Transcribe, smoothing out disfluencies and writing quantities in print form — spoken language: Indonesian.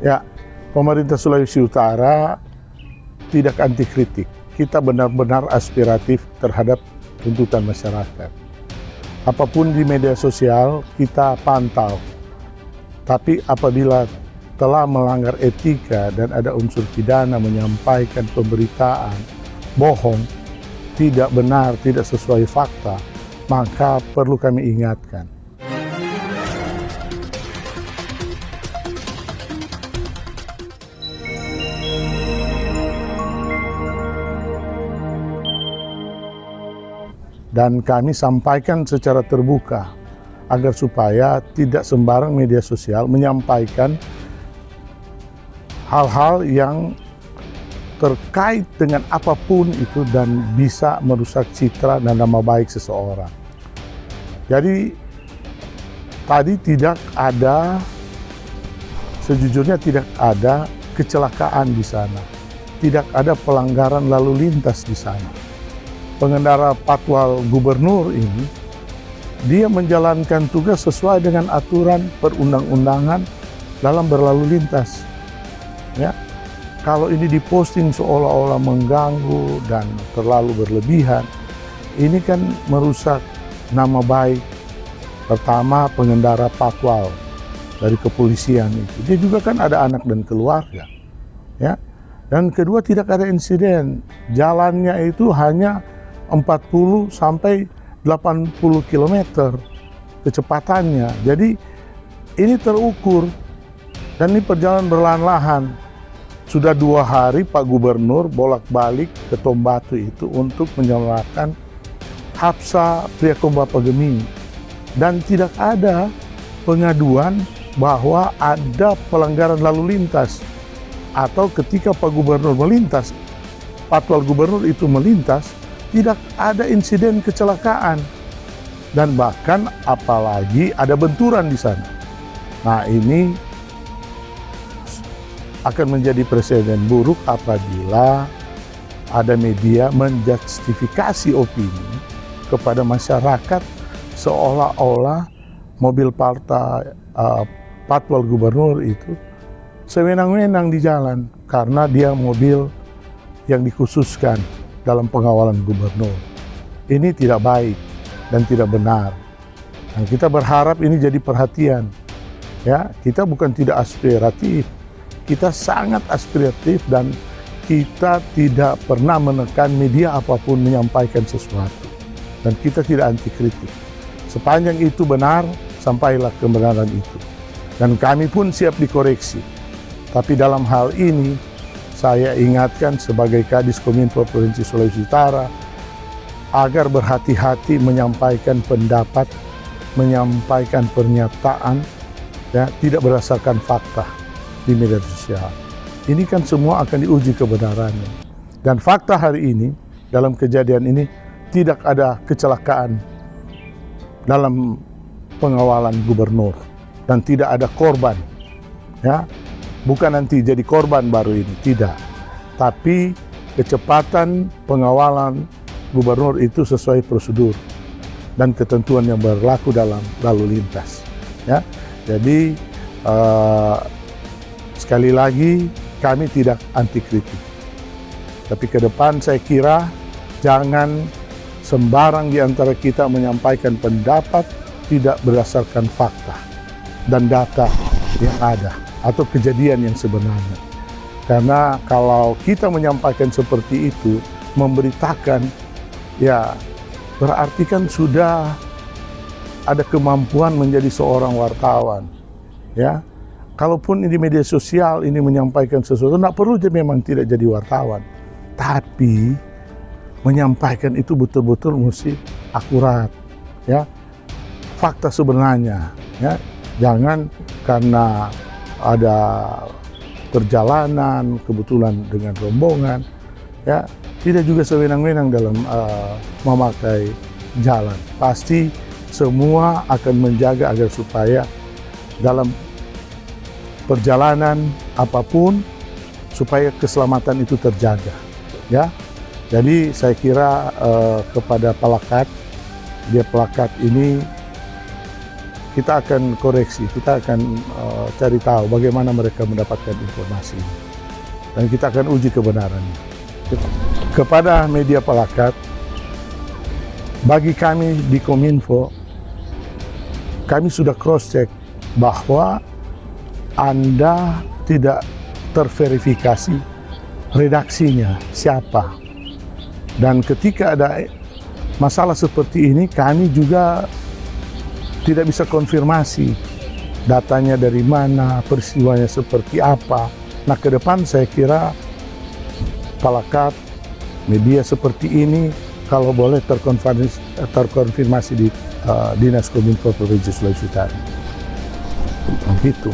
Ya, pemerintah Sulawesi Utara tidak anti kritik. Kita benar-benar aspiratif terhadap tuntutan masyarakat. Apapun di media sosial kita pantau. Tapi apabila telah melanggar etika dan ada unsur pidana menyampaikan pemberitaan bohong, tidak benar, tidak sesuai fakta, maka perlu kami ingatkan. Dan kami sampaikan secara terbuka agar supaya tidak sembarang media sosial menyampaikan hal-hal yang terkait dengan apapun itu dan bisa merusak citra dan nama baik seseorang. Jadi tadi sejujurnya tidak ada kecelakaan di sana, tidak ada pelanggaran lalu lintas di sana. Pengendara patwal gubernur ini, dia menjalankan tugas sesuai dengan aturan perundang-undangan dalam berlalu lintas. Ya, kalau ini diposting seolah-olah mengganggu dan terlalu berlebihan, ini kan merusak nama baik. Pertama, pengendara patwal dari kepolisian itu, dia juga kan ada anak dan keluarga. Ya, dan kedua, tidak ada insiden. Jalannya itu hanya 40 sampai 80 km kecepatannya. Jadi ini terukur dan ini perjalanan berlahan-lahan. Sudah 2 hari Pak Gubernur bolak-balik ke Tombatu itu untuk menyelamatkan Hapsa Priyakombapa Gemini. Dan tidak ada pengaduan bahwa ada pelanggaran lalu lintas. Atau ketika Pak Gubernur melintas, patwal gubernur itu melintas, tidak ada insiden kecelakaan dan bahkan apalagi ada benturan di sana. Nah, ini akan menjadi presiden buruk apabila ada media menjustifikasi opini kepada masyarakat seolah-olah mobil partai patwal gubernur itu sewenang-wenang di jalan karena dia mobil yang dikhususkan dalam pengawalan gubernur. Ini tidak baik dan tidak benar. Dan kita berharap ini jadi perhatian. Ya, kita bukan tidak aspiratif, kita sangat aspiratif dan kita tidak pernah menekan media apapun menyampaikan sesuatu. Dan kita tidak anti kritik. Sepanjang itu benar, sampailah kebenaran itu. Dan kami pun siap dikoreksi. Tapi dalam hal ini, saya ingatkan sebagai Kadis Kominfo Provinsi Sulawesi Utara agar berhati-hati menyampaikan pendapat, menyampaikan pernyataan, ya, tidak berdasarkan fakta di media sosial. Ini kan semua akan diuji kebenarannya. Dan fakta hari ini, dalam kejadian ini, tidak ada kecelakaan dalam pengawalan gubernur dan tidak ada korban. Ya, bukan nanti jadi korban baru ini, tidak. Tapi kecepatan pengawalan gubernur itu sesuai prosedur dan ketentuan yang berlaku dalam lalu lintas. Ya, jadi sekali lagi kami tidak anti kritik. Tapi ke depan saya kira jangan sembarang di antara kita menyampaikan pendapat tidak berdasarkan fakta dan data yang ada atau kejadian yang sebenarnya. Karena kalau kita menyampaikan seperti itu, memberitakan, ya berarti kan sudah ada kemampuan menjadi seorang wartawan. Ya, kalaupun di media sosial ini menyampaikan sesuatu, tidak perlu memang tidak jadi wartawan. Tapi menyampaikan itu betul-betul mesti akurat, ya, fakta sebenarnya. Ya, jangan karena ada perjalanan kebetulan dengan rombongan, ya tidak juga sewenang-wenang dalam memakai jalan. Pasti semua akan menjaga agar supaya dalam perjalanan apapun supaya keselamatan itu terjaga, ya. Jadi saya kira kepada pelakat, dia pelakat ini kita akan koreksi, kita akan cari tahu bagaimana mereka mendapatkan informasi. Dan kita akan uji kebenarannya. Kepada media pelakat, bagi kami di Kominfo, kami sudah cross-check bahwa Anda tidak terverifikasi redaksinya siapa. Dan ketika ada masalah seperti ini, kami juga tidak bisa konfirmasi datanya dari mana, peristiwanya seperti apa. Nah, ke depan saya kira pelakat media seperti ini kalau boleh terkonfirmasi di Dinas Kominfo Provinsi Sulawesi Utara. Begitu.